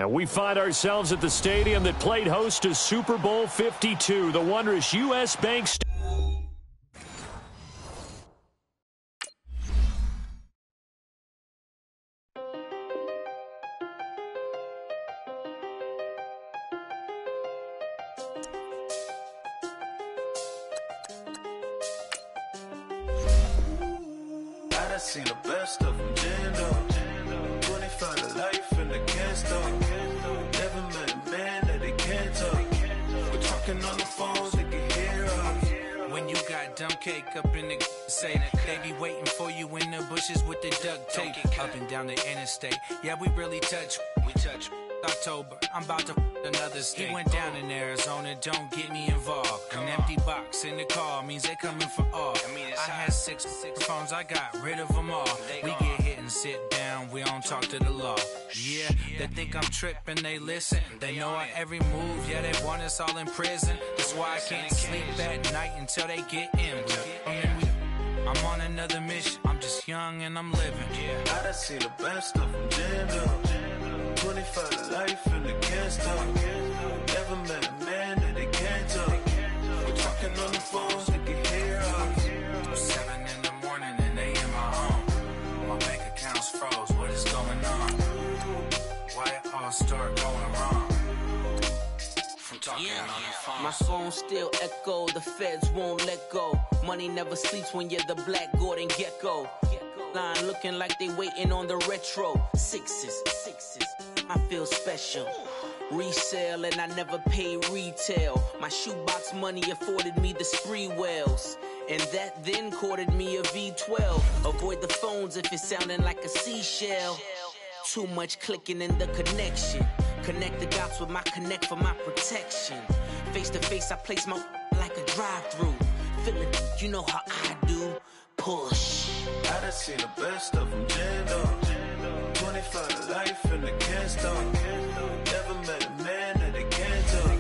And we find ourselves at the stadium that played host to Super Bowl 52, the wondrous U.S. Bank Stadium. I seen the best of them, jammed up. 25 to life and they can't stop. Never met a man that they can't talk. We're talking on the phones, they can hear us. When you got dumb cake up in the say, they be waiting for you in the bushes with the duct tape. Up and down the interstate, yeah, we really touch. We touch. October, I'm about to another state. He went down in Arizona, don't get me involved. An empty box in the car means they coming for all. I had six phones, I got rid of them all. We get hit and sit down, we don't talk to the law. Yeah, they think I'm tripping, they listen. They know our every move, yeah, they want us all in prison. That's why I can't sleep at night until they get in. I'm on another mission, I'm just young and I'm living. I done seen the best of them, jammed up. 25 to life and they can't stop. Never met a man that they can't talk. We're talking on the phones, they can hear us. 7 in the morning and they in my home. My bank account's froze, what is going on? Why it all start going wrong? From talking on the phone. My phone still echo, the feds won't let go. Money never sleeps when you're the black Gordon Gecko. Line looking like they waiting on the retro. Sixes, I feel special. Resale and I never pay retail. My shoebox money afforded me the spree wells. And that then courted me a V12. Avoid the phones if it's sounding like a seashell. Too much clicking in the connection. Connect the dots with my connect for my protection. Face to face I place my like a drive-through. Feeling, you know how I do. Push. I done seen the best of them, jammed up. 25 to life and they can't stop. Never met a man that they can't talk.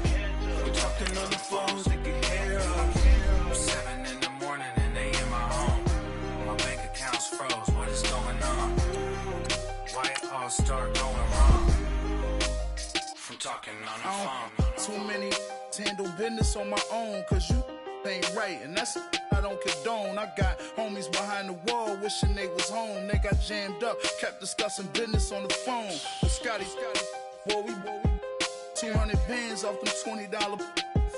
We're talking on the phones, they can hear us. 7 in the morning and they in my home. My bank account's froze, what is going on? Why it all start going wrong? From talking on the phone. Too many to handle business on my own, cause you ain't right, and that's I don't condone. I got homies behind the wall wishing they was home. They got jammed up, kept discussing business on the phone. But Scotty, boy, we 200 bands off them $20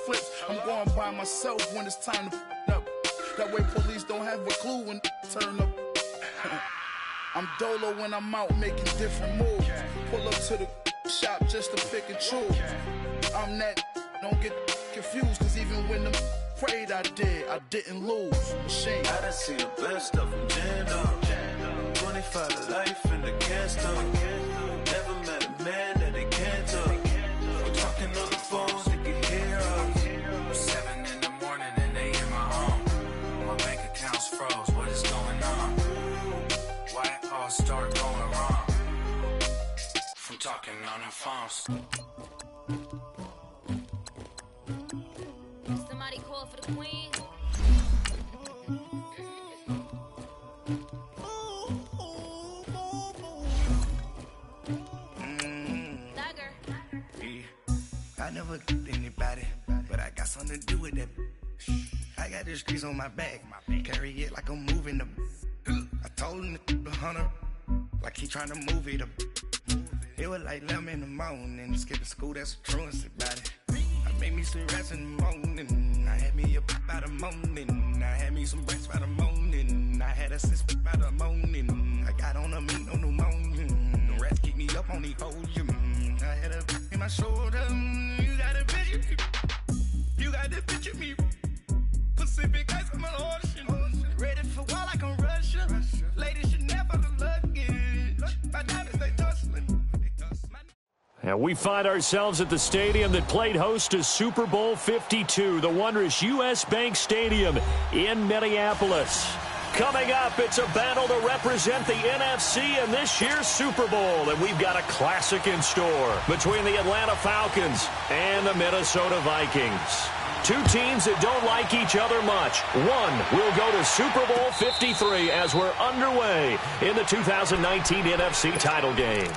flips. I'm going by myself when it's time to up. That way police don't have a clue when turn up. I'm dolo when I'm out making different moves. Pull up to the shop just to pick and choose. I'm that, don't get confused, cause even when them prayed I didn't lose. Machine. I done seen the best of them, jammed up. 25 to life and they can't stop. Never met a man that they can't talk. We're talking on the phones, they can hear us. 7 in the morning and they in my home. My bank account's froze, what is going on? Why it all start going wrong? From talking on the phones. Somebody call for the queen. I never killed anybody, but I got something to do with that. I got the streets on my back, carry it like I'm moving the. I told him to 100, like he trying to move it up. It was like 11 in the morning, skipping school, that's a truancy about it. I made me some rats in the morning, I had me a pop by the morning, I had me some breaks by the morning, I had a six by the morning, I got on a meat on the morning, the rats keep me up on the podium, I had a in my shoulder, you got a picture, you got the picture me, Pacific ice on my ocean, ready for war like I'm Russia, ladies should never the luggage, my diamonds they tussling. And we find ourselves at the stadium that played host to Super Bowl 52, the wondrous U.S. Bank Stadium in Minneapolis. Coming up, it's a battle to represent the NFC in this year's Super Bowl, and we've got a classic in store between the Atlanta Falcons and the Minnesota Vikings. Two teams that don't like each other much. One will go to Super Bowl 53 as we're underway in the 2019 NFC title game.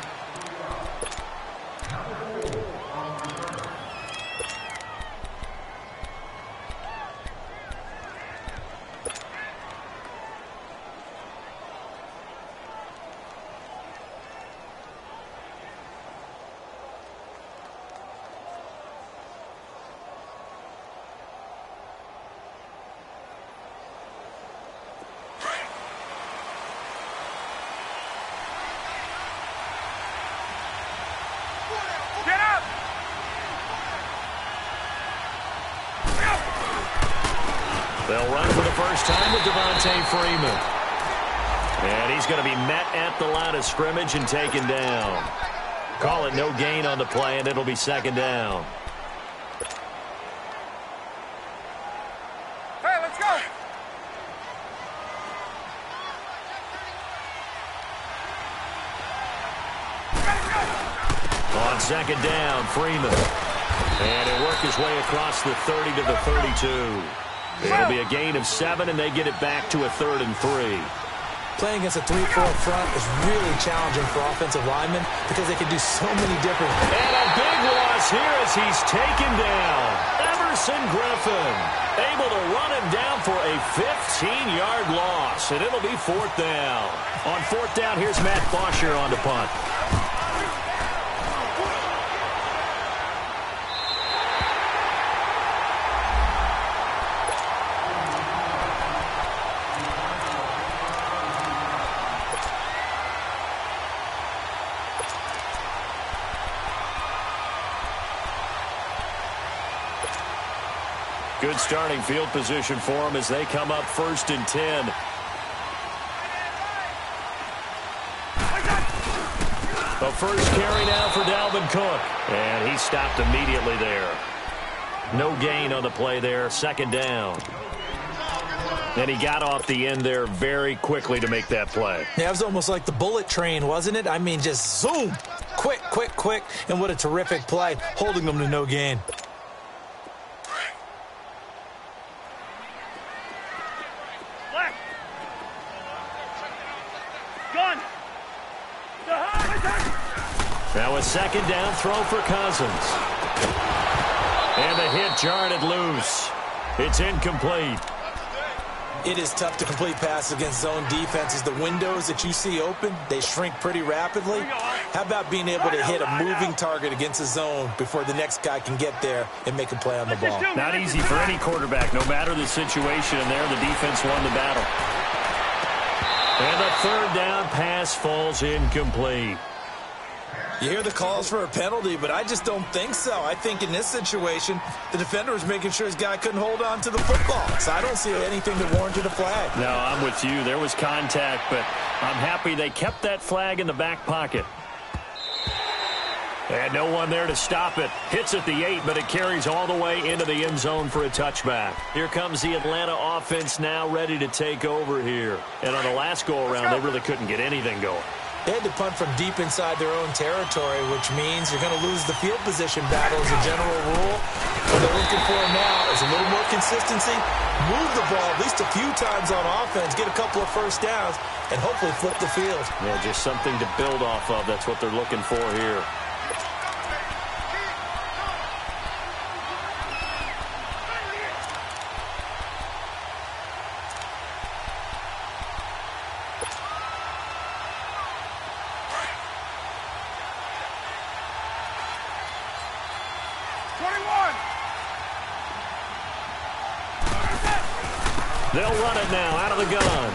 They'll run for the first time with Devontae Freeman. And he's going to be met at the line of scrimmage and taken down. Call it no gain on the play, and it'll be second down. Hey, let's go! On second down, Freeman. And he'll work his way across the 30 to the 32. It'll be a gain of 7, and they get it back to a 3rd and 3. Playing against a 3-4 front is really challenging for offensive linemen because they can do so many different things. And a big loss here as he's taken down. Everson Griffin able to run him down for a 15-yard loss, and it'll be 4th down. On 4th down, here's Matt Bosher on the punt. Good starting field position for them as they come up 1st and 10. A first carry now for Dalvin Cook. And he stopped immediately there. No gain on the play there. 2nd down. And he got off the end there very quickly to make that play. Yeah, it was almost like the bullet train, wasn't it? I mean, just zoom. Quick, quick, quick. And what a terrific play, holding them to no gain. Now a 2nd down throw for Cousins. And the hit jarred it loose. It's incomplete. It is tough to complete passes against zone defenses. The windows that you see open, they shrink pretty rapidly. How about being able to hit a moving target against a zone before the next guy can get there and make a play on the ball? Not easy for any quarterback, no matter the situation. And there, the defense won the battle. And the 3rd down pass falls incomplete. You hear the calls for a penalty, but I just don't think so. I think in this situation, the defender was making sure his guy couldn't hold on to the football. So I don't see anything that warranted a flag. No, I'm with you. There was contact, but I'm happy they kept that flag in the back pocket. And no one there to stop it. Hits at the 8, but it carries all the way into the end zone for a touchback. Here comes the Atlanta offense now ready to take over here. And on the last go-around, they really couldn't get anything going. They had to punt from deep inside their own territory, which means you're going to lose the field position battle as a general rule. What they're looking for now is a little more consistency, move the ball at least a few times on offense, get a couple of first downs, and hopefully flip the field. Yeah, just something to build off of. That's what they're looking for here. They'll run it now out of the gun.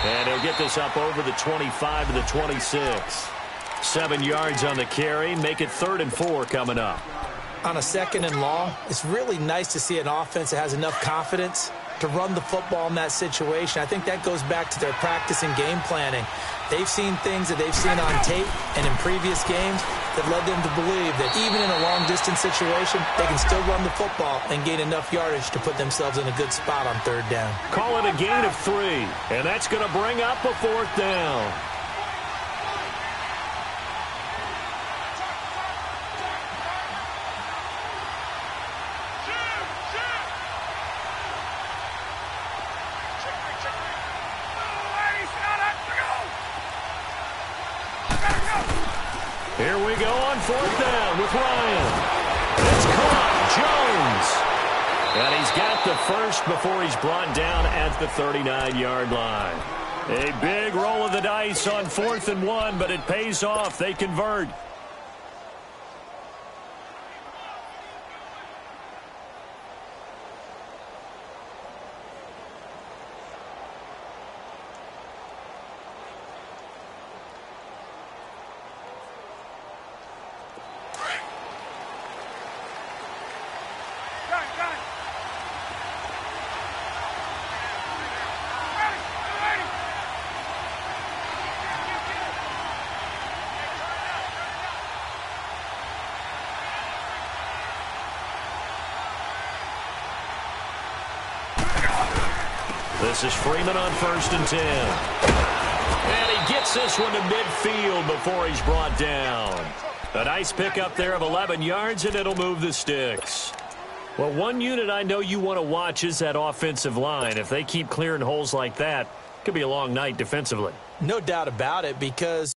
And he'll get this up over the 25 to the 26. 7 yards on the carry. Make it 3rd and 4 coming up. On a 2nd and long, it's really nice to see an offense that has enough confidence to run the football in that situation. I think that goes back to their practice and game planning. They've seen things that they've seen on tape and in previous games that led them to believe that even in a long-distance situation, they can still run the football and gain enough yardage to put themselves in a good spot on 3rd down. Call it a gain of 3, and that's going to bring up a 4th down. Here we go on 4th down with Ryan. It's caught. Jones. And he's got the first before he's brought down at the 39-yard line. A big roll of the dice on 4th and 1, but it pays off. They convert. This is Freeman on 1st and 10. And he gets this one to midfield before he's brought down. A nice pickup there of 11 yards, and it'll move the sticks. Well, one unit I know you want to watch is that offensive line. If they keep clearing holes like that, it could be a long night defensively. No doubt about it, because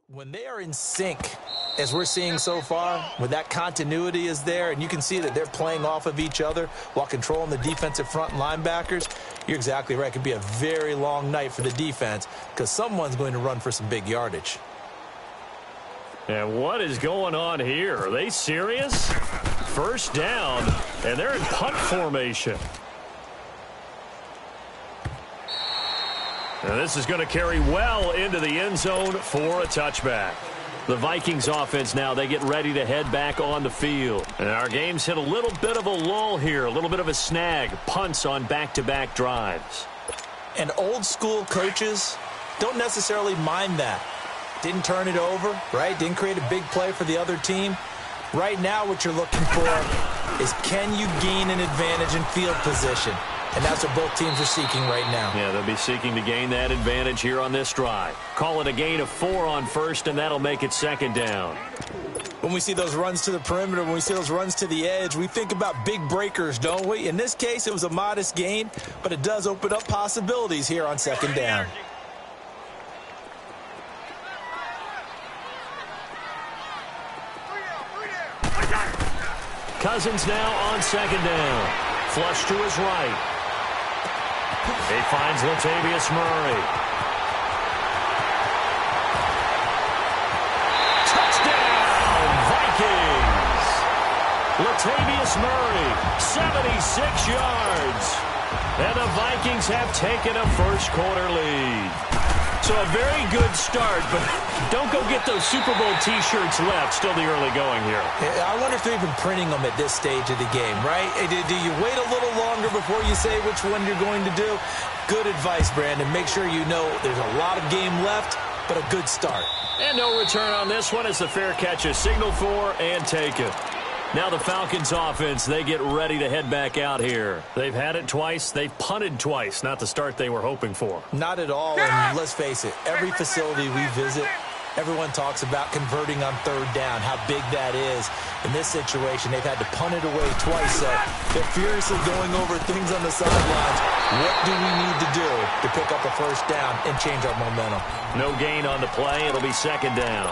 when they are in sync, as we're seeing so far, when that continuity is there, and you can see that they're playing off of each other while controlling the defensive front linebackers, you're exactly right. It could be a very long night for the defense because someone's going to run for some big yardage. And what is going on here? Are they serious? First down, and they're in punt formation. And this is going to carry well into the end zone for a touchback. The Vikings offense now, they get ready to head back on the field. And our game's hit a little bit of a lull here, a little bit of a snag. Punts on back-to-back drives. And old school coaches don't necessarily mind that. Didn't turn it over, right? Didn't create a big play for the other team. Right now what you're looking for is, can you gain an advantage in field position? And that's what both teams are seeking right now. Yeah, they'll be seeking to gain that advantage here on this drive. Call it a gain of 4 on first, and that'll make it second down. When we see those runs to the perimeter, when we see those runs to the edge, we think about big breakers, don't we? In this case, it was a modest gain, but it does open up possibilities here on second down. Cousins now on second down. Flush to his right. He finds Latavius Murray. Touchdown, Vikings! Latavius Murray, 76 yards. And the Vikings have taken a first-quarter lead. So a very good start, but don't go get those Super Bowl T-shirts left. Still the early going here. I wonder if they're even printing them at this stage of the game, right? Do you wait a little longer before you say which one you're going to do? Good advice, Brandon. Make sure you know there's a lot of game left, but a good start. And no return on this one as the fair catch is signaled for and taken. Now the Falcons offense, they get ready to head back out here. They've had it twice. They've punted twice. Not the start they were hoping for. Not at all. And let's face it, every facility we visit, everyone talks about converting on third down, how big that is. In this situation, they've had to punt it away twice. So they're furiously going over things on the sidelines. What do we need to do to pick up a first down and change our momentum? No gain on the play. It'll be second down.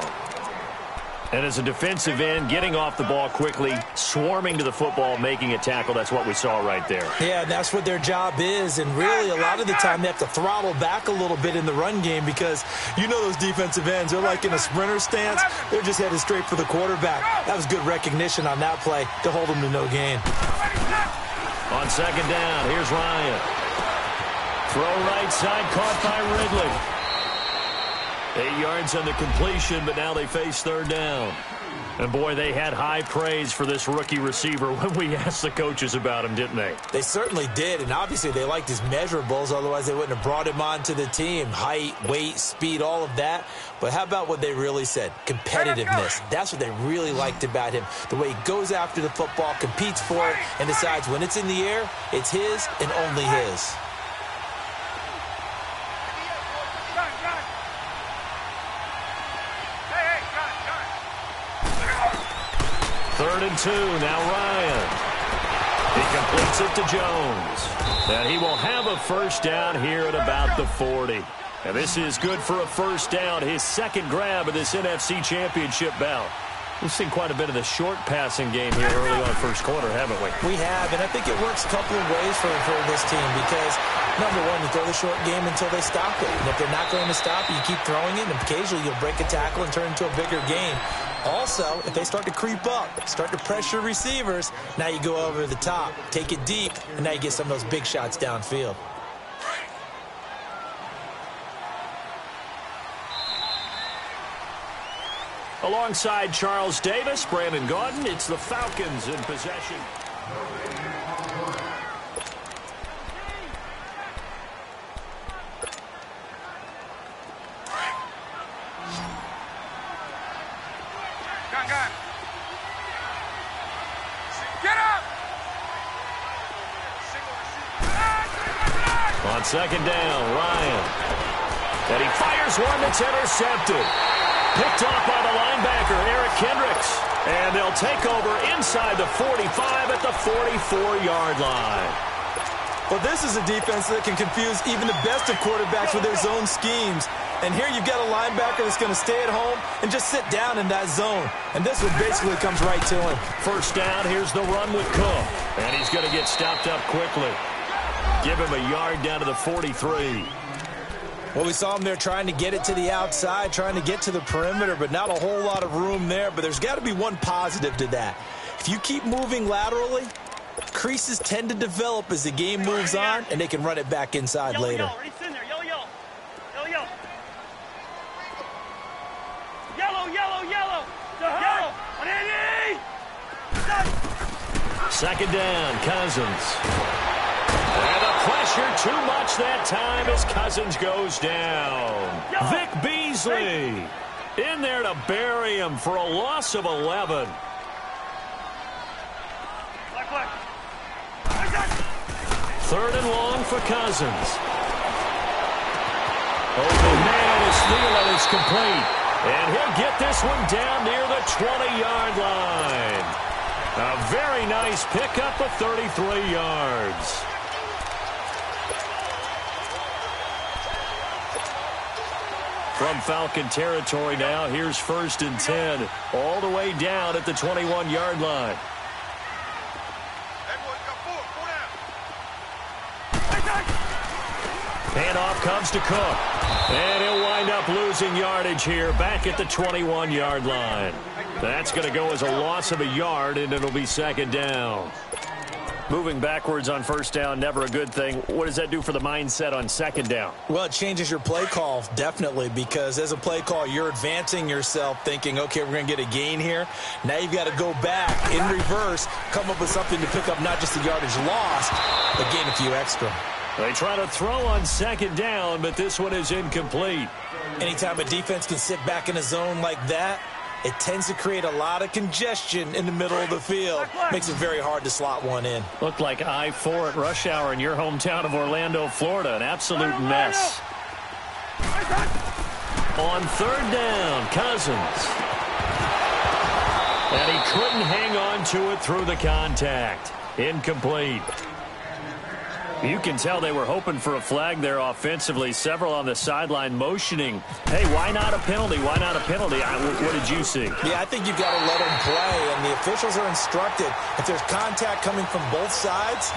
And as a defensive end, getting off the ball quickly, swarming to the football, making a tackle, that's what we saw right there. Yeah, that's what their job is. And really, a lot of the time, they have to throttle back a little bit in the run game because you know those defensive ends, they're like in a sprinter stance. They're just headed straight for the quarterback. That was good recognition on that play to hold them to no gain. On second down, here's Ryan. Throw right side, caught by Ridley. 8 yards on the completion, but now they face third down. And, boy, they had high praise for this rookie receiver when we asked the coaches about him, didn't they? They certainly did, and obviously they liked his measurables. Otherwise, they wouldn't have brought him onto the team. Height, weight, speed, all of that. But how about what they really said? Competitiveness. That's what they really liked about him. The way he goes after the football, competes for it, and decides when it's in the air, it's his and only his. Third and 2, now Ryan. He completes it to Jones. And he will have a first down here at about the 40. And this is good for a first down, his second grab of this NFC Championship bout. We've seen quite a bit of the short passing game here early on first quarter, haven't we? We have, and I think it works a couple of ways for this team because, number one, you throw the short game until they stop it. And if they're not going to stop it, you keep throwing it, and occasionally you'll break a tackle and turn it into a bigger game. Also, if they start to creep up, start to pressure receivers, now you go over the top, take it deep, and now you get some of those big shots downfield. Alongside Charles Davis, Brandon Gaudin, it's the Falcons in possession. On second down, Ryan. And he fires one that's intercepted. Picked off by the linebacker, Eric Kendricks. And they'll take over inside the 45 at the 44-yard line. Well, this is a defense that can confuse even the best of quarterbacks with their zone schemes. And here you've got a linebacker that's going to stay at home and just sit down in that zone. And this one basically comes right to him. First down, here's the run with Cook. And he's going to get stopped up quickly. Give him a yard down to the 43. Well, we saw him there trying to get it to the outside, trying to get to the perimeter, but not a whole lot of room there. But there's got to be one positive to that. If you keep moving laterally, creases tend to develop as the game moves on, and they can run it back inside later. Second down, Cousins. And the pressure too much that time as Cousins goes down. Vic Beasley in there to bury him for a loss of 11. Third and long for Cousins. Open man is Thielen is complete. And he'll get this one down near the 20-yard line. A very nice pickup of 33 yards. From Falcon territory now, here's first and 10, all the way down at the 21-yard line. Handoff comes to Cook, and he'll wind up losing yardage here back at the 21-yard line. That's going to go as a loss of a yard, and it'll be second down. Moving backwards on first down, never a good thing. What does that do for the mindset on second down? Well, it changes your play call, definitely, because as a play call, you're advancing yourself thinking, okay, we're going to get a gain here. Now you've got to go back in reverse, come up with something to pick up not just the yardage lost, but gain a few extra. They try to throw on second down, but this one is incomplete. Anytime a defense can sit back in a zone like that, it tends to create a lot of congestion in the middle of the field. Makes it very hard to slot one in. Looked like I-4 at rush hour in your hometown of Orlando, Florida. An absolute mess. On third down, Cousins. And he couldn't hang on to it through the contact. Incomplete. You can tell they were hoping for a flag there offensively. Several on the sideline motioning. Hey, why not a penalty? Why not a penalty? What did you see? Yeah, I think you've got to let them play, and the officials are instructed. If there's contact coming from both sides,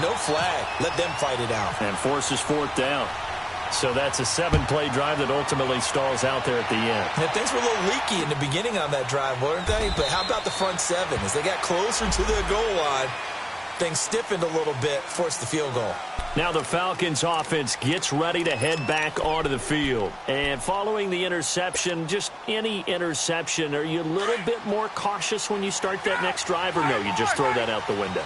no flag. Let them fight it out. And forces fourth down. So that's a 7-play drive that ultimately stalls out there at the end. And things were a little leaky in the beginning on that drive, weren't they? But how about the front seven? As they got closer to the goal line, things stiffened a little bit, forced the field goal. Now the Falcons offense gets ready to head back onto the field. And following the interception, just any interception, are you a little bit more cautious when you start that next drive, or no, you just throw that out the window?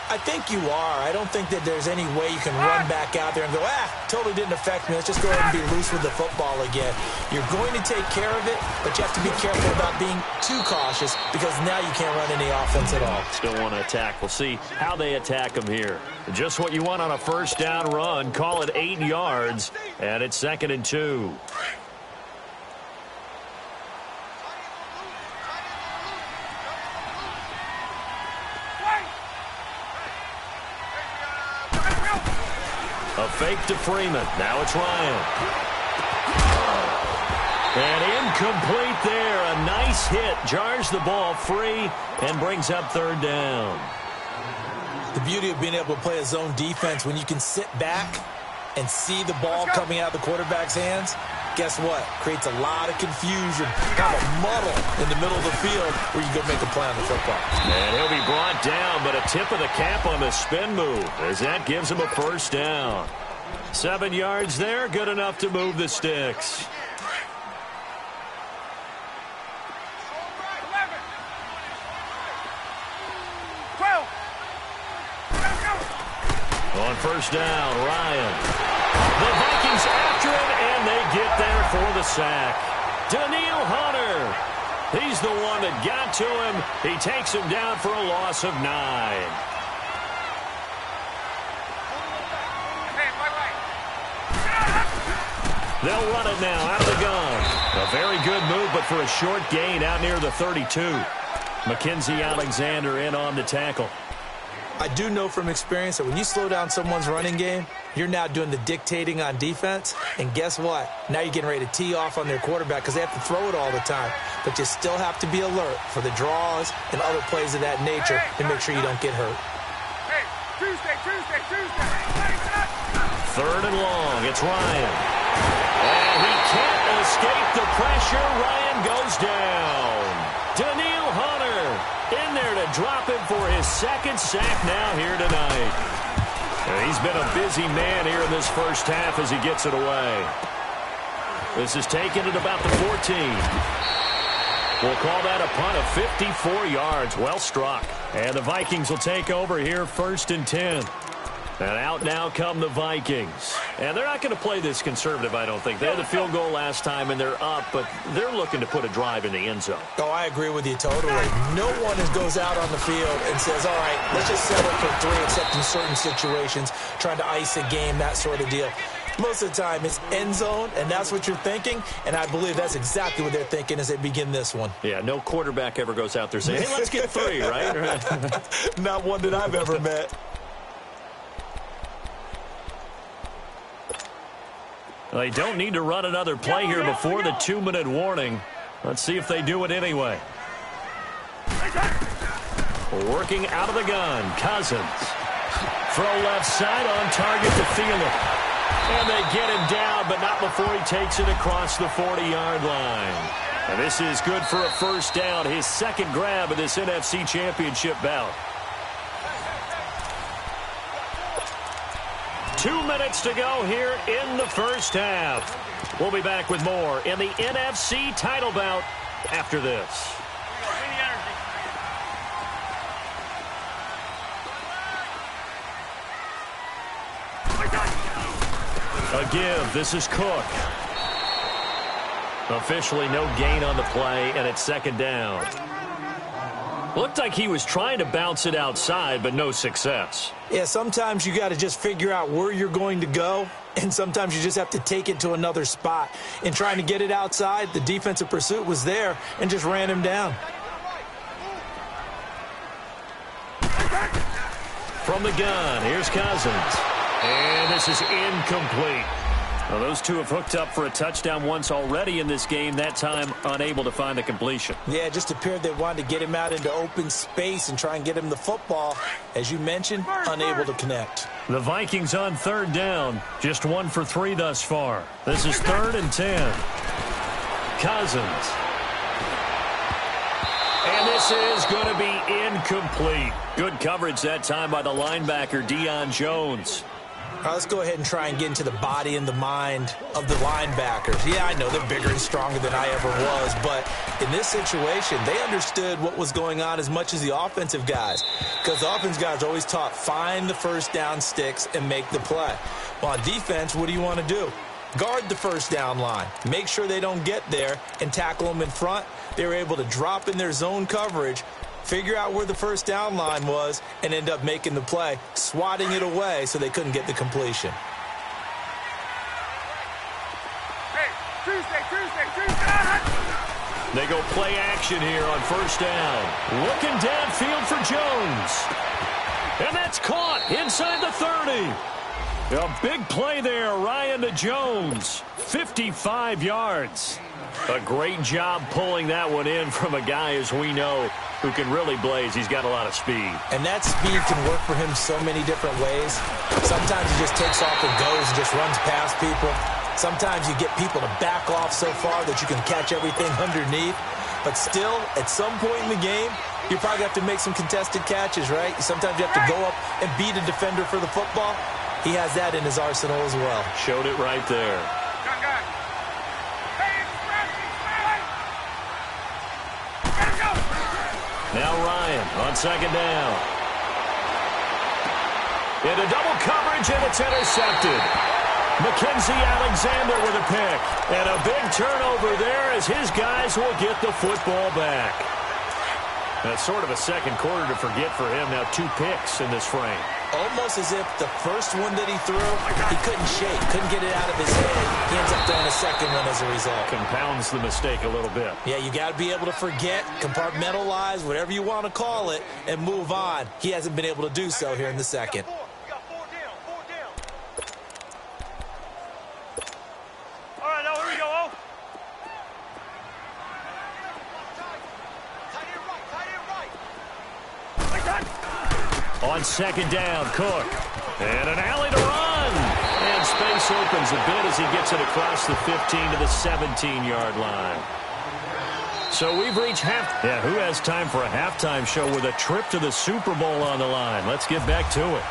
I think you are. I don't think that there's any way you can run back out there and go, totally didn't affect me. Let's just go ahead and be loose with the football again. You're going to take care of it, but you have to be careful about being too cautious because now you can't run any offense at all. Still want to attack. We'll see how they attack them here. Just what you want on a first down run. Call it 8 yards, and it's 2nd and 2. A fake to Freeman. Now it's Ryan. And incomplete there. A nice hit. Jars the ball free and brings up 3rd down. The beauty of being able to play a zone defense when you can sit back and see the ball coming out of the quarterback's hands, guess what? Creates a lot of confusion, kind of muddle in the middle of the field where you go make a play on the football. And he'll be brought down, but a tip of the cap on the spin move as that gives him a first down. 7 yards there, good enough to move the sticks. On first down, Ryan. The Vikings after it, and they get there for the sack. Daniil Hunter. He's the one that got to him. He takes him down for a loss of 9. They'll run it now out of the gun. A very good move, but for a short gain out near the 32. Mackenzie Alexander in on the tackle. I do know from experience that when you slow down someone's running game, you're now doing the dictating on defense. And guess what? Now you're getting ready to tee off on their quarterback because they have to throw it all the time. But you still have to be alert for the draws and other plays of that nature to make sure you don't get hurt. Tuesday. 3rd and long. It's Ryan. And he can't escape the pressure. Ryan goes down. Daniil Hunter in there to drop him for his 2nd sack now here tonight. And he's been a busy man here in this first half as he gets it away. This is taken at about the 14. We'll call that a punt of 54 yards. Well struck. And the Vikings will take over here 1st and 10. And out now come the Vikings. And they're not going to play this conservative, I don't think. They had the field goal last time, and they're up, but they're looking to put a drive in the end zone. Oh, I agree with you totally. No one goes out on the field and says, all right, let's just settle for 3, except in certain situations, trying to ice a game, that sort of deal. Most of the time, it's end zone, and that's what you're thinking, and I believe that's exactly what they're thinking as they begin this one. Yeah, no quarterback ever goes out there saying, hey, let's get 3, right? Not one that I've ever met. They don't need to run another play here before the 2-minute warning. Let's see if they do it anyway. Working out of the gun, Cousins. Throw left side on target to Thielen. And they get him down, but not before he takes it across the 40-yard line. And this is good for a first down, his 2nd grab of this NFC Championship bout. 2 minutes to go here in the first half. We'll be back with more in the NFC title bout after this. A give. This is Cook. Officially no gain on the play, and it's 2nd down. Looked like he was trying to bounce it outside, but no success. Yeah, sometimes you got to just figure out where you're going to go, and sometimes you just have to take it to another spot. In trying to get it outside, the defensive pursuit was there and just ran him down. From the gun, here's Cousins. And this is incomplete. Well, those two have hooked up for a touchdown once already in this game, that time unable to find the completion. Yeah, it just appeared they wanted to get him out into open space and try and get him the football. As you mentioned, unable to connect. The Vikings on 3rd down, just 1 for 3 thus far. This is 3rd and 10. Cousins. And This is going to be incomplete. Good coverage that time by the linebacker, Deion Jones. All right, let's go ahead and try and get into the body and the mind of the linebackers. Yeah, I know they're bigger and stronger than I ever was, but in this situation, they understood what was going on as much as the offensive guys, because the offensive guys are always taught, find the first down sticks and make the play. Well, on defense, what do you want to do? Guard the first down line. Make sure they don't get there and tackle them in front. They were able to drop in their zone coverage, figure out where the first down line was, and end up making the play, swatting it away so they couldn't get the completion. Hey, Tuesday. They go play action here on first down. Looking downfield for Jones. And that's caught inside the 30. A big play there, Ryan to Jones. 55 yards. A great job pulling that one in from a guy, as we know, who can really blaze. He's got a lot of speed. And that speed can work for him so many different ways. Sometimes he just takes off and goes and just runs past people. Sometimes you get people to back off so far that you can catch everything underneath. But still, at some point in the game, you probably have to make some contested catches, right? Sometimes you have to go up and beat a defender for the football. He has that in his arsenal as well. Showed it right there. Now Ryan on second down. Into double coverage, and it's intercepted. Mackenzie Alexander with a pick. And a big turnover there as his guys will get the football back. That's sort of a second quarter to forget for him. Now 2 picks in this frame. Almost as if the first one that he threw, he couldn't shake, couldn't get it out of his head. He ends up throwing a second one as a result. Compounds the mistake a little bit. Yeah, you got to be able to forget, compartmentalize, whatever you want to call it, and move on. He hasn't been able to do so here in the second. All right, now here we go. On second down, Cook. And an alley to run. And space opens a bit as he gets it across the 15 to the 17-yard line. So we've reached half. Yeah, who has time for a halftime show with a trip to the Super Bowl on the line? Let's get back to it.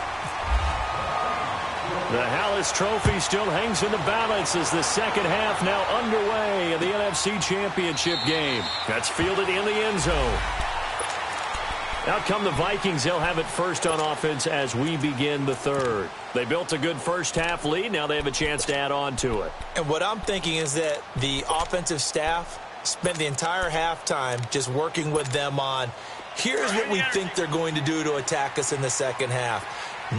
The Hallis Trophy still hangs in the balance as the second half now underway in the NFC Championship game. That's fielded in the end zone. Out come the Vikings. They'll have it first on offense as we begin the third. They built a good first-half lead. Now they have a chance to add on to it. And what I'm thinking is that the offensive staff spent the entire halftime just working with them on, here's what we think they're going to do to attack us in the second half.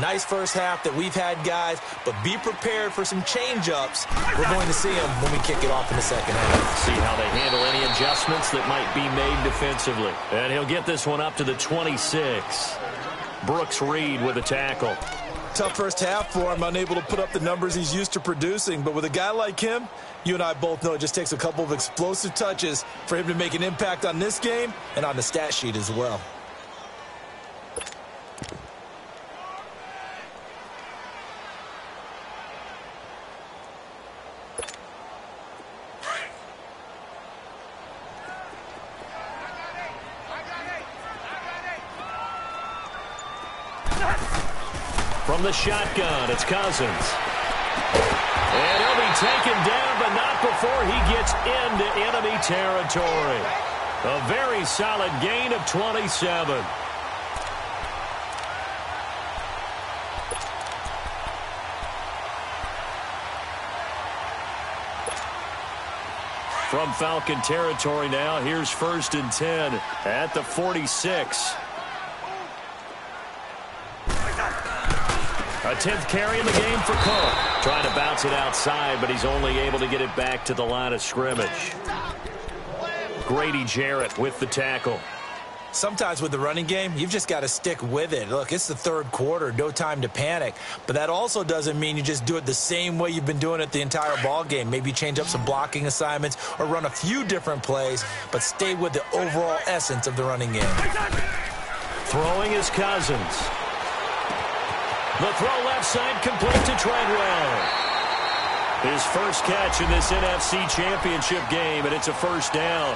Nice first half that we've had, guys, but be prepared for some change-ups. We're going to see them when we kick it off in the second half. See how they handle any adjustments that might be made defensively. And he'll get this one up to the 26. Brooks Reed with a tackle. Tough first half for him, unable to put up the numbers he's used to producing. But with a guy like him, you and I both know it just takes a couple of explosive touches for him to make an impact on this game and on the stat sheet as well. From the shotgun, it's Cousins. And he'll be taken down, but not before he gets into enemy territory. A very solid gain of 27. From Falcon territory now, here's 1st and 10 at the 46. A 10th carry in the game for Cook. Trying to bounce it outside, but he's only able to get it back to the line of scrimmage. Grady Jarrett with the tackle. Sometimes with the running game, you've just got to stick with it. Look, it's the third quarter, no time to panic. But that also doesn't mean you just do it the same way you've been doing it the entire ball game. Maybe change up some blocking assignments or run a few different plays, but stay with the overall essence of the running game. Throwing is Cousins. The throw left side complete to Treadwell. His first catch in this NFC Championship game, and it's a first down.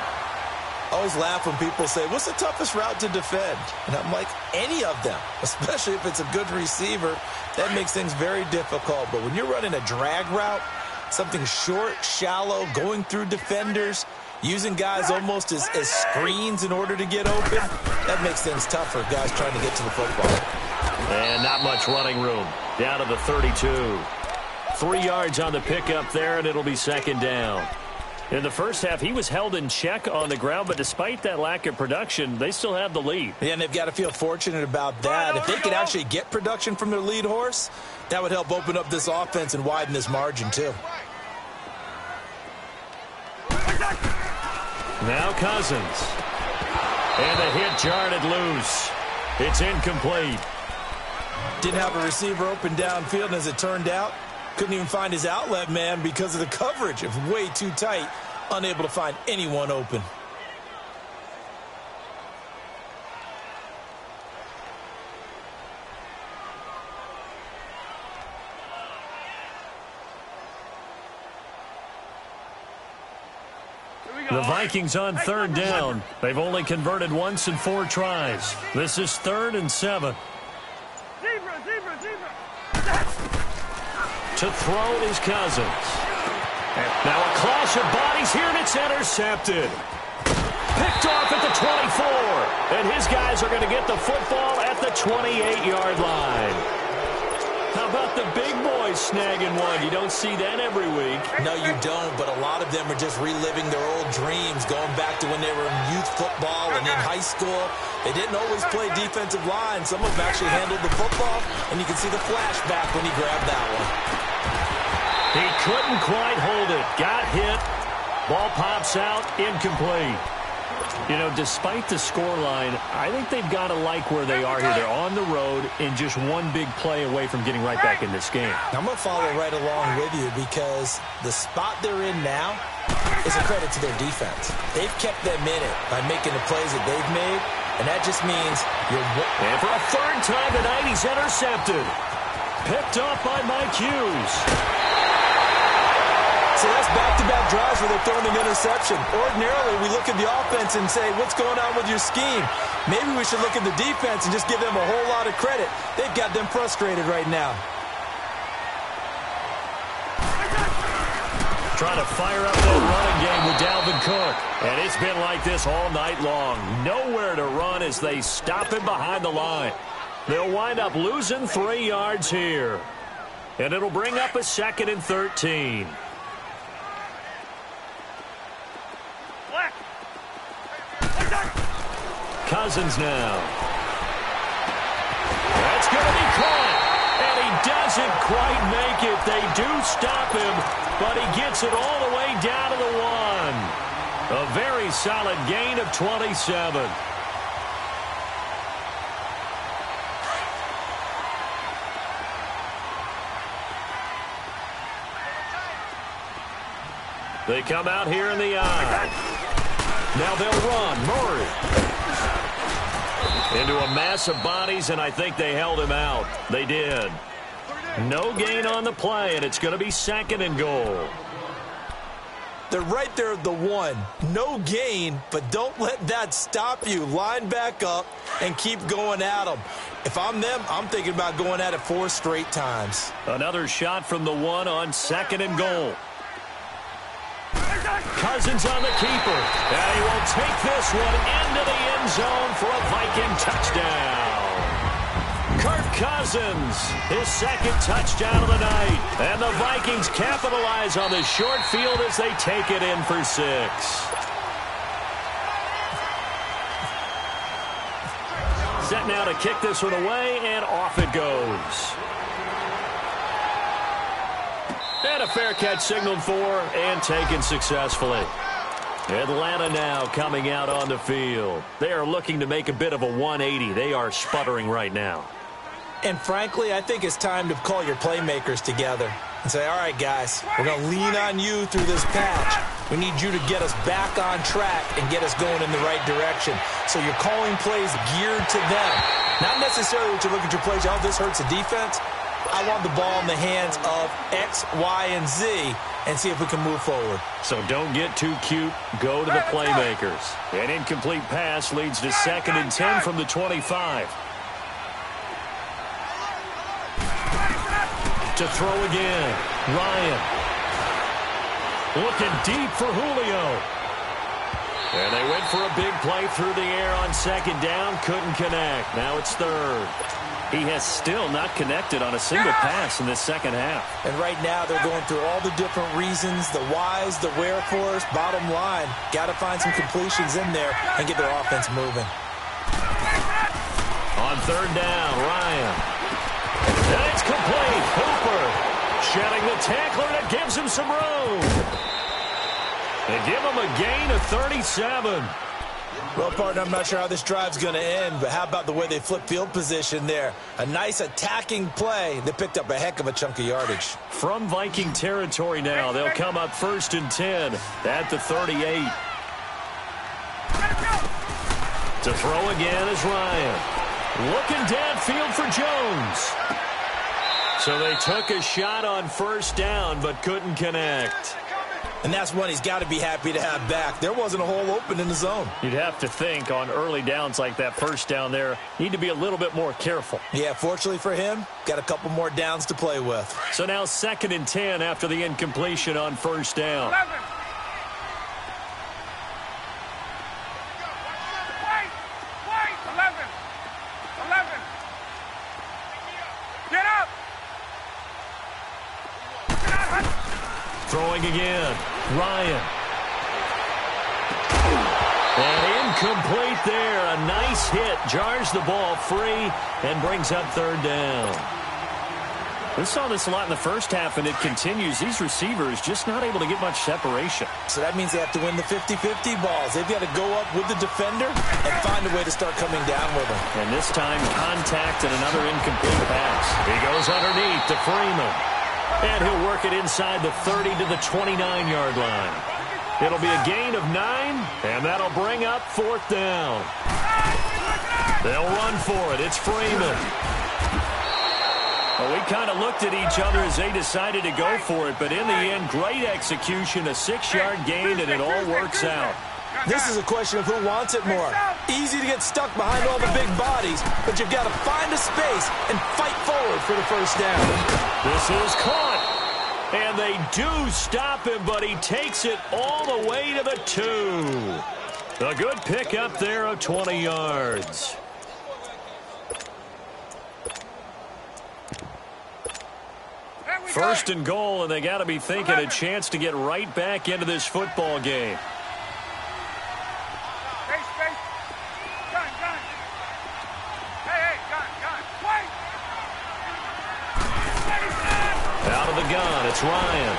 I always laugh when people say, what's the toughest route to defend? And I'm like, any of them, especially if it's a good receiver. That makes things very difficult. But when you're running a drag route, something short, shallow, going through defenders, using guys almost as screens in order to get open, that makes things tough for guys trying to get to the football. And not much running room. Down to the 32. 3 yards on the pickup there, and it'll be second down. In the first half, he was held in check on the ground, but despite that lack of production, they still have the lead. Yeah, and they've got to feel fortunate about that. If they could actually get production from their lead horse, that would help open up this offense and widen this margin, too. Now Cousins. And the hit jarred it loose. It's incomplete. Didn't have a receiver open downfield, and as it turned out, couldn't even find his outlet man because of the coverage. It was way too tight, unable to find anyone open. The Vikings on third down. They've only converted once in 4 tries. This is 3rd and 7. To throw is Cousins. Now a clash of bodies here, and it's intercepted. Picked off at the 24. And his guys are going to get the football at the 28-yard line. How about the big boys snagging one? You don't see that every week. No, you don't, but a lot of them are just reliving their old dreams, going back to when they were in youth football and in high school. They didn't always play defensive line. Some of them actually handled the football, and you can see the flashback when he grabbed that one. He couldn't quite hold it. Got hit. Ball pops out. Incomplete. You know, despite the scoreline, I think they've got to like where they are here. They're on the road and just one big play away from getting right back in this game. I'm going to follow right along with you because the spot they're in now is a credit to their defense. They've kept them in it by making the plays that they've made, and that just means you're... And for a 3rd time tonight, he's intercepted. Picked off by Mike Hughes. So that's back-to-back drives where they're throwing an interception. Ordinarily, we look at the offense and say, what's going on with your scheme? Maybe we should look at the defense and just give them a whole lot of credit. They've got them frustrated right now. Trying to fire up that running game with Dalvin Cook. And it's been like this all night long. Nowhere to run as they stop him behind the line. They'll wind up losing 3 yards here. And it'll bring up a 2nd and 13. Cousins now. That's going to be caught. And he doesn't quite make it. They do stop him, but he gets it all the way down to the 1. A very solid gain of 27. They come out here in the eye. Now they'll run. Murray. Into a mass of bodies, and I think they held him out. They did. No gain on the play, and it's going to be 2nd and goal. They're right there at the 1. No gain, but don't let that stop you. Line back up and keep going at them. If I'm them, I'm thinking about going at it 4 straight times. Another shot from the 1 on 2nd and goal. Cousins on the keeper. And he will take this one into the end zone for a Viking touchdown. Kirk Cousins, his 2nd touchdown of the night. And the Vikings capitalize on the short field as they take it in for 6. Set now to kick this one away, and off it goes. And a fair catch signaled for and taken successfully. Atlanta now coming out on the field. They are looking to make a bit of a 180. They are sputtering right now. And frankly, I think it's time to call your playmakers together and say, all right, guys, we're going to lean on you through this patch. We need you to get us back on track and get us going in the right direction. So you're calling plays geared to them. Not necessarily what you look at your plays, oh, this hurts the defense. I want the ball in the hands of X, Y, and Z. and see if we can move forward. So don't get too cute. Go to the playmakers. An incomplete pass leads to 2nd and 10 from the 25. To throw again. Ryan. Looking deep for Julio. And they went for a big play through the air on 2nd down. Couldn't connect. Now it's 3rd. He has still not connected on a single pass in this second half. And right now they're going through all the different reasons, the whys, the wherefores. Bottom line, got to find some completions in there and get their offense moving. On 3rd down, Ryan. And it's complete. Hooper shedding the tackler that gives him some room. They give him a gain of 37. Well, partner, I'm not sure how this drive's going to end, but how about the way they flip field position there? A nice attacking play. They picked up a heck of a chunk of yardage. From Viking territory now, they'll come up 1st and 10 at the 38. To throw again is Ryan. Looking downfield for Jones. So they took a shot on 1st down, but couldn't connect. And that's one he's got to be happy to have back. There wasn't a hole open in the zone. You'd have to think on early downs like that 1st down there, need to be a little bit more careful. Yeah, fortunately for him, got a couple more downs to play with. So now 2nd and 10 after the incompletion on 1st down. 11. Wait. 11. Get up. Throwing again. Ryan. And incomplete there. A nice hit. Jars the ball free and brings up 3rd down. We saw this a lot in the first half, and it continues. These receivers just not able to get much separation. So that means they have to win the 50-50 balls. They've got to go up with the defender and find a way to start coming down with them. And this time, contact and another incomplete pass. He goes underneath to Freeman. And he'll work it inside the 30 to the 29-yard line. It'll be a gain of 9, and that'll bring up 4th down. They'll run for it. It's Freeman. Well, we kind of looked at each other as they decided to go for it, but in the end, great execution, a 6-yard gain, and it all works out. This is a question of who wants it more. Easy to get stuck behind all the big bodies, but you've got to find a space and fight forward for the 1st down. This is caught. And they do stop him, but he takes it all the way to the 2. A good pickup there of 20 yards. First and goal, and they got to be thinking a chance to get right back into this football game. Out of the gun, it's Ryan.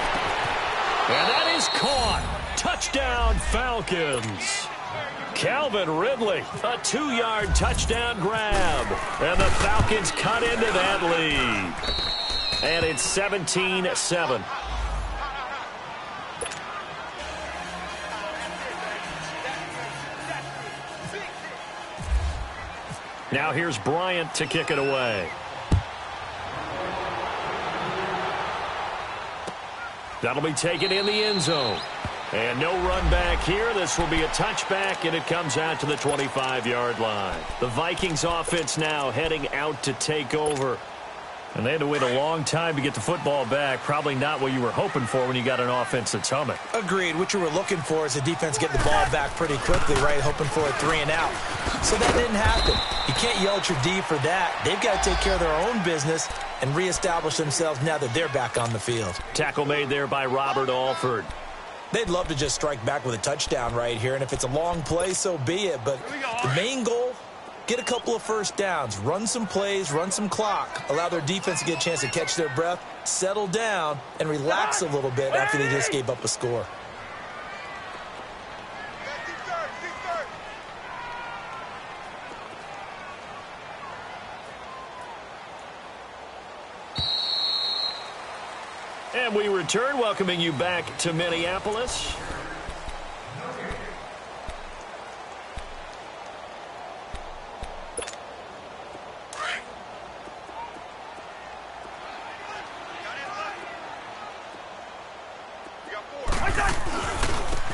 And that is caught. Touchdown, Falcons. Calvin Ridley, a 2-yard touchdown grab. And the Falcons cut into that lead. And it's 17-7. Now here's Bryant to kick it away. That'll be taken in the end zone. And no run back here. This will be a touchback, and it comes out to the 25-yard line. The Vikings offense now heading out to take over. And they had to wait a long time to get the football back. Probably not what you were hoping for when you got an offense that's humming. Agreed. What you were looking for is the defense get the ball back pretty quickly, right? Hoping for a 3 and out. So that didn't happen. You can't yell at your D for that. They've got to take care of their own business and reestablish themselves now that they're back on the field. Tackle made there by Robert Alford. They'd love to just strike back with a touchdown right here, and if it's a long play, so be it. But the main goal, get a couple of 1st downs, run some plays, run some clock, allow their defense to get a chance to catch their breath, settle down, and relax a little bit after they just gave up a score. And we return, welcoming you back to Minneapolis.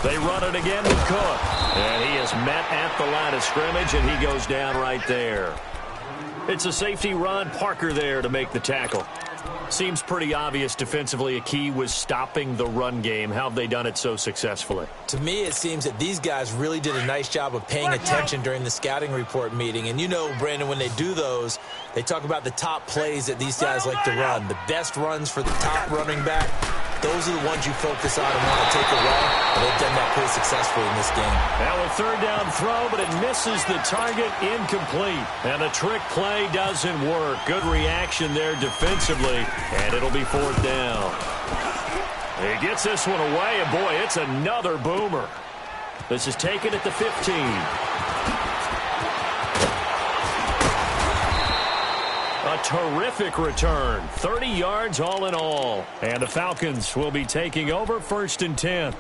They run it again with Cook. And he is met at the line of scrimmage, and he goes down right there. It's a safety run. Parker there to make the tackle. Seems pretty obvious defensively a key was stopping the run game. How have they done it so successfully? To me, it seems that these guys really did a nice job of paying attention during the scouting report meeting. And you know, Brandon, when they do those, they talk about the top plays that these guys like to run. The best runs for the top running back. Those are the ones you focus on and want to take away, and they've done that pretty successfully in this game. Now a third down throw, but it misses the target, incomplete. And the trick play doesn't work. Good reaction there defensively, and it'll be fourth down. He gets this one away, and boy, it's another boomer. This is taken at the 15. A terrific return. 30 yards all in all. And the Falcons will be taking over 1st and 10.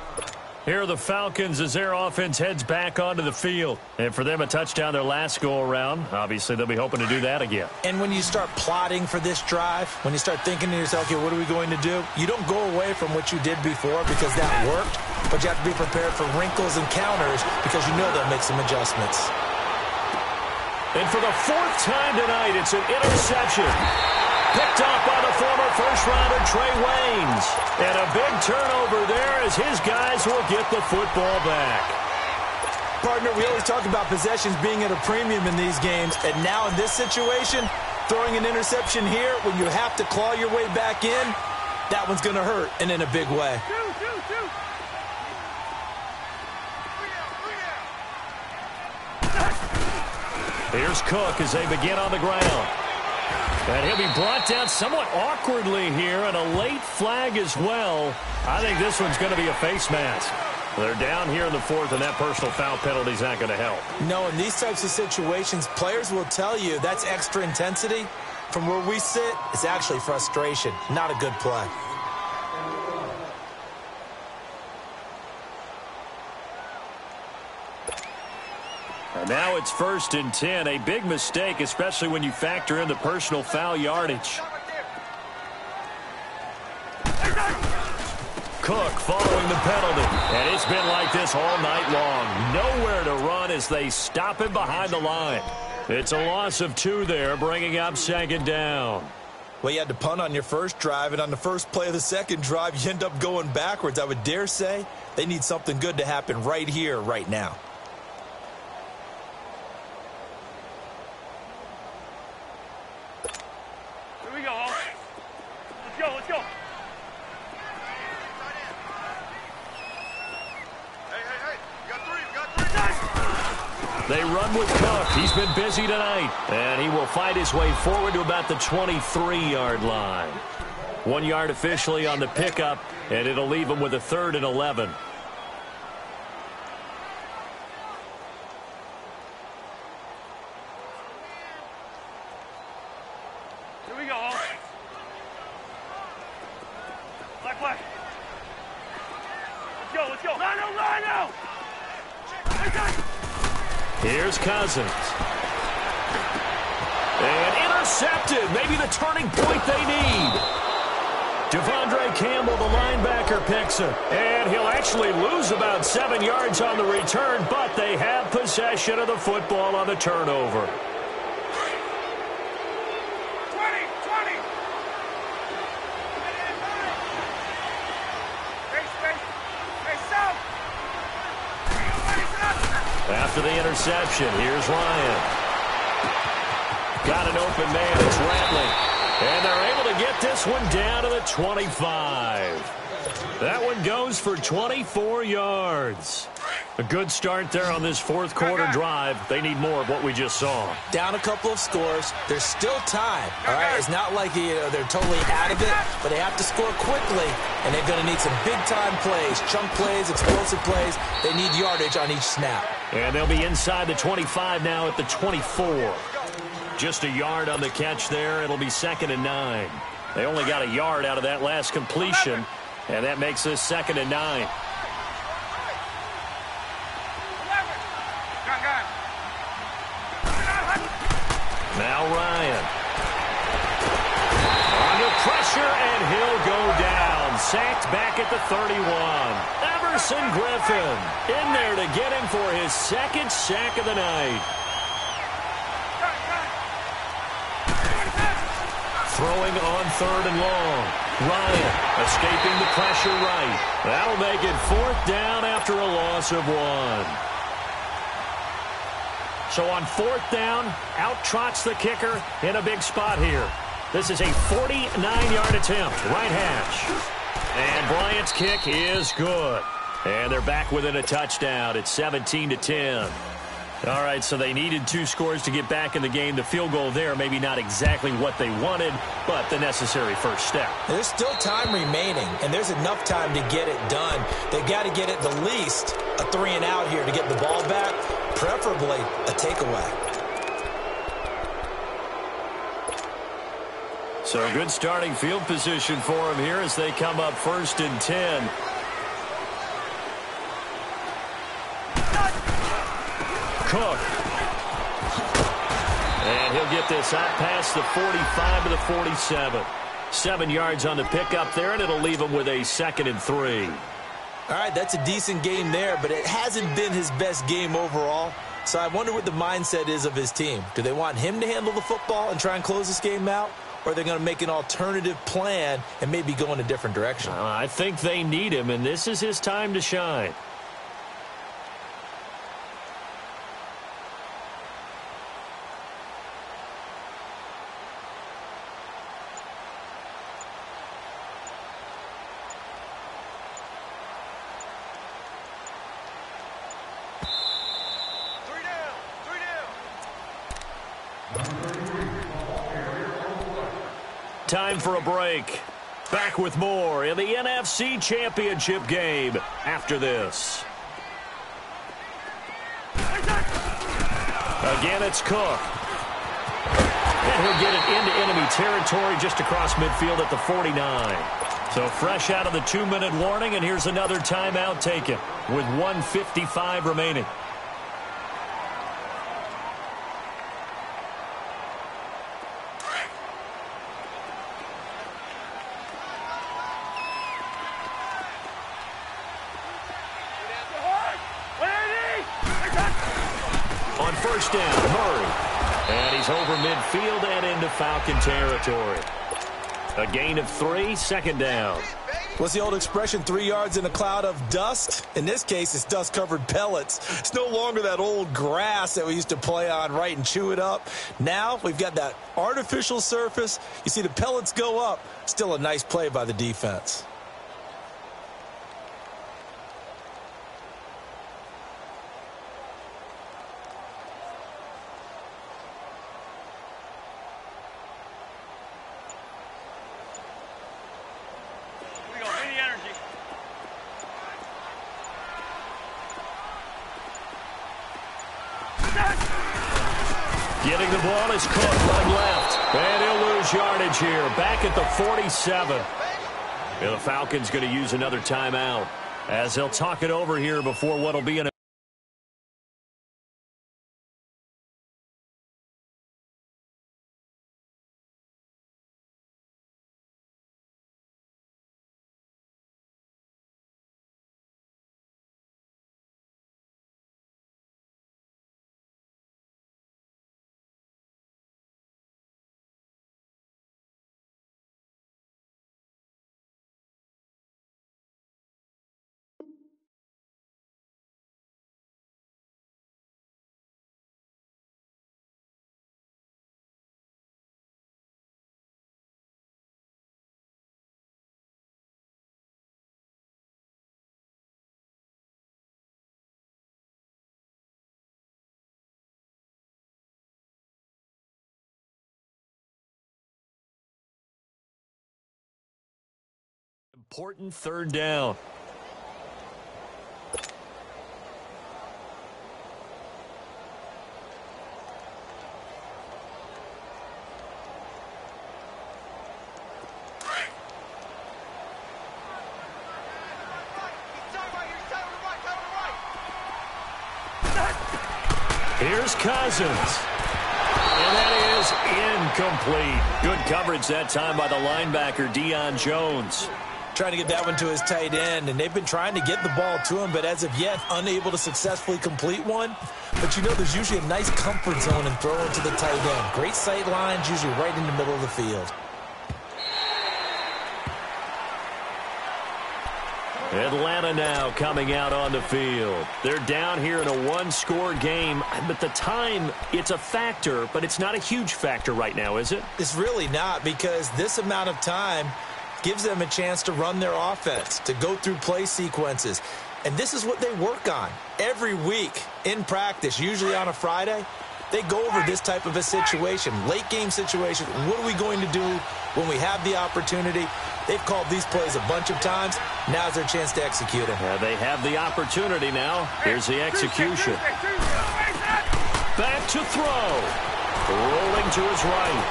Here are the Falcons as their offense heads back onto the field. And for them, a touchdown their last go-around. Obviously, they'll be hoping to do that again. And when you start plotting for this drive, when you start thinking to yourself, okay, what are we going to do? You don't go away from what you did before because that worked, but you have to be prepared for wrinkles and counters because you know they'll make some adjustments. And for the 4th time tonight, it's an interception. Picked off by the former first-rounder Trey Waynes. And a big turnover there as his guys will get the football back. Partner, we always talk about possessions being at a premium in these games. And now in this situation, throwing an interception here when you have to claw your way back in, that one's going to hurt, and in a big way. Here's Cook as they begin on the ground. And he'll be brought down somewhat awkwardly here, and a late flag as well. I think this one's going to be a face mask. They're down here in the 4th, and that personal foul penalty is not going to help. No, in these types of situations, players will tell you that's extra intensity. From where we sit, it's actually frustration, not a good play. And now it's 1st and 10. A big mistake, especially when you factor in the personal foul yardage. Cook following the penalty. And it's been like this all night long. Nowhere to run as they stop him behind the line. It's a loss of 2 there, bringing up 2nd down. Well, you had to punt on your first drive, and on the first play of the second drive, you end up going backwards. I would dare say they need something good to happen right here, right now. Let's go. They run with Cook. He's been busy tonight. And he will fight his way forward to about the 23-yard line. 1 yard officially on the pickup, and it'll leave him with a 3rd and 11. Here we go. Black. Let's go. Rhino. Here's Cousins. And intercepted. Maybe the turning point they need. Devondre Campbell, the linebacker, picks it. And he'll actually lose about 7 yards on the return, but they have possession of the football on the turnover. 20. After the interception, here's Ryan. Got an open man, it's Rattling. And they're able to get this one down to the 25. That one goes for 24 yards. A good start there on this 4th quarter drive. They need more of what we just saw. Down a couple of scores. There's still time. All right, it's not like they're totally out of it, but they have to score quickly, and they're going to need some big-time plays, chunk plays, explosive plays. They need yardage on each snap. And they'll be inside the 25 now at the 24. Just a yard on the catch there. It'll be 2nd and 9. They only got a yard out of that last completion, and that makes this 2nd and 9. Now Ryan. Under pressure, and he'll go down. sacked back at the 31. Everson Griffin in there to get him for his second sack of the night. Throwing on 3rd and long. Ryan escaping the pressure right. That'll make it 4th down after a loss of 1. So on 4th down, out trots the kicker in a big spot here. This is a 49-yard attempt, right hash. And Bryant's kick is good. And they're back within a touchdown. It's 17-10. All right, so they needed 2 scores to get back in the game. The field goal there, maybe not exactly what they wanted, but the necessary first step. There's still time remaining, and there's enough time to get it done. They've got to get at the least a 3-and-out here to get the ball back, preferably a takeaway. So good starting field position for them here as they come up 1st and 10. Cook. And he'll get this out past the 45 to the 47. 7 yards on the pickup there, and it'll leave him with a 2nd and 3. All right, that's a decent game there, but it hasn't been his best game overall. So I wonder what the mindset is of his team. Do they want him to handle the football and try and close this game out? Or are they going to make an alternative plan and maybe go in a different direction? I think they need him, and this is his time to shine. Time for a break. Back with more in the NFC Championship game after this. Again, it's Cook. And he'll get it into enemy territory just across midfield at the 49. So fresh out of the 2-minute warning, and here's another timeout taken with 1:55 remaining. On 1st down, Murray. And he's over midfield and into Falcon territory. A gain of 3, 2nd down. What's the old expression, 3 yards in a cloud of dust? In this case, it's dust-covered pellets. It's no longer that old grass that we used to play on, right, and chew it up. Now we've got that artificial surface. You see the pellets go up. Still a nice play by the defense. Getting the ball is Cook running left. And he'll lose yardage here. Back at the 47. And the Falcons going to use another timeout as they'll talk it over here before what'll be an important 3rd down. Here's Cousins. And that is incomplete. Good coverage that time by the linebacker, Deion Jones. Trying to get that one to his tight end, and they've been trying to get the ball to him, but as of yet, unable to successfully complete one. But you know there's usually a nice comfort zone in throwing to the tight end. Great sight lines, usually right in the middle of the field. Atlanta now coming out on the field. They're down here in a one-score game, but the time, it's a factor, but it's not a huge factor right now, is it? It's really not, because this amount of time gives them a chance to run their offense, to go through play sequences. And this is what they work on every week in practice, usually on a Friday. They go over this type of a situation, late-game situation. What are we going to do when we have the opportunity? They've called these plays a bunch of times. Now's their chance to execute it. They have the opportunity now. Here's the execution. Back to throw. Rolling to his right.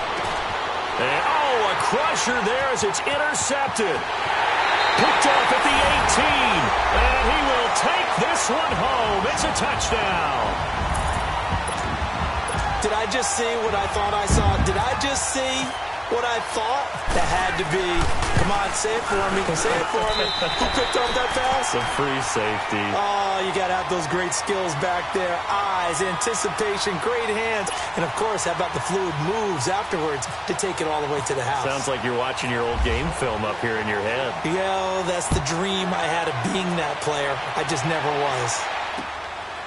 And, a crusher there as it's intercepted. Picked off at the 18. And he will take this one home. It's a touchdown. Did I just see what I thought I saw? Did I just see what I thought? That had to be. Come on, say it for me. Say it for me. Who picked up that pass? A free safety. Oh, you got to have those great skills back there. Eyes, anticipation, great hands. And, of course, how about the fluid moves afterwards to take it all the way to the house? Sounds like you're watching your old game film up here in your head. Yeah, that's the dream I had of being that player. I just never was.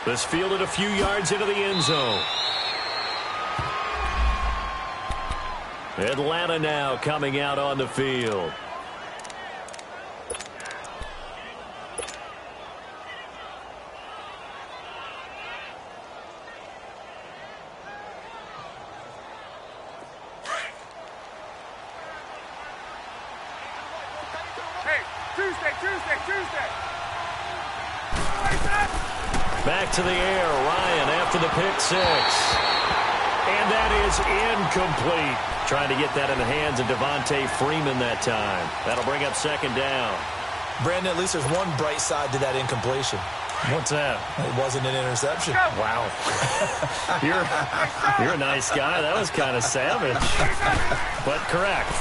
This fielded a few yards into the end zone. Atlanta now coming out on the field. Hey, Tuesday. Back to the air, Ryan after the pick six. And that is incomplete. Trying to get that in the hands of Devontae Freeman that time. That'll bring up second down. Brandon, at least there's one bright side to that incompletion. What's that? It wasn't an interception. Wow. You're a nice guy. That was kind of savage. But correct.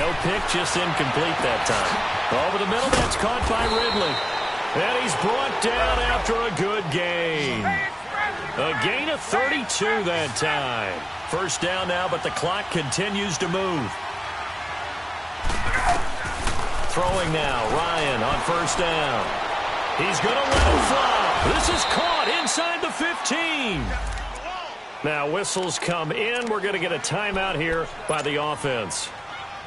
No pick, just incomplete that time. Over the middle, that's caught by Ridley. And he's brought down after a good gain. A gain of 32 that time. First down now, but the clock continues to move. Throwing now, Ryan on first down. He's going to let it fly. This is caught inside the 15. Now whistles come in. We're going to get a timeout here by the offense,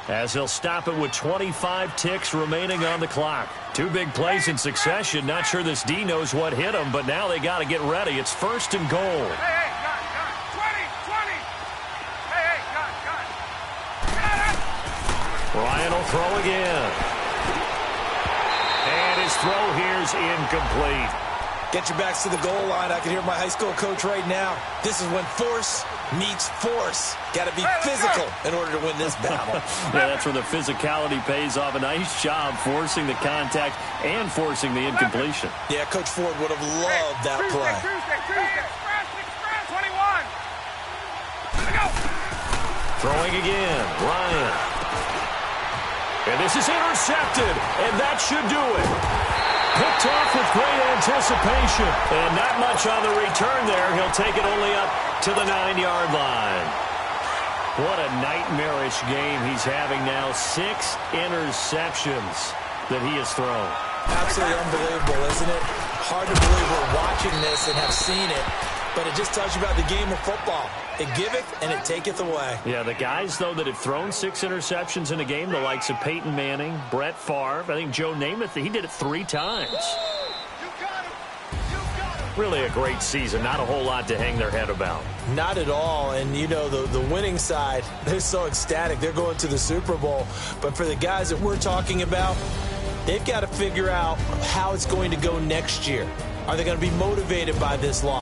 as they'll stop it with 25 ticks remaining on the clock. Two big plays in succession. Not sure this D knows what hit him, but now they got to get ready. It's first and goal. Hey, got 20. Hey, got it. Ryan will throw again. And his throw here's incomplete. Get your backs to the goal line. I can hear my high school coach right now. This is when force meets force. Got to be physical in order to win this battle. Yeah, that's where the physicality pays off. A nice job forcing the contact and forcing the incompletion. Yeah, Coach Ford would have loved that play. Tuesday. Express, 21. Go. Throwing again, Ryan. And this is intercepted, and that should do it. Picked off with great anticipation. And not much on the return there. He'll take it only up to the 9-yard line. What a nightmarish game he's having now. 6 interceptions that he has thrown. Absolutely unbelievable, isn't it? Hard to believe we're watching this and have seen it. But it just tells you about the game of football. It giveth and it taketh away. Yeah, the guys, though, that have thrown 6 interceptions in a game, the likes of Peyton Manning, Brett Favre, I think Joe Namath, he did it 3 times. Really a great season. Not a whole lot to hang their head about. Not at all. And, you know, the winning side, they're so ecstatic. They're going to the Super Bowl. But for the guys that we're talking about, they've got to figure out how it's going to go next year. Are they going to be motivated by this loss?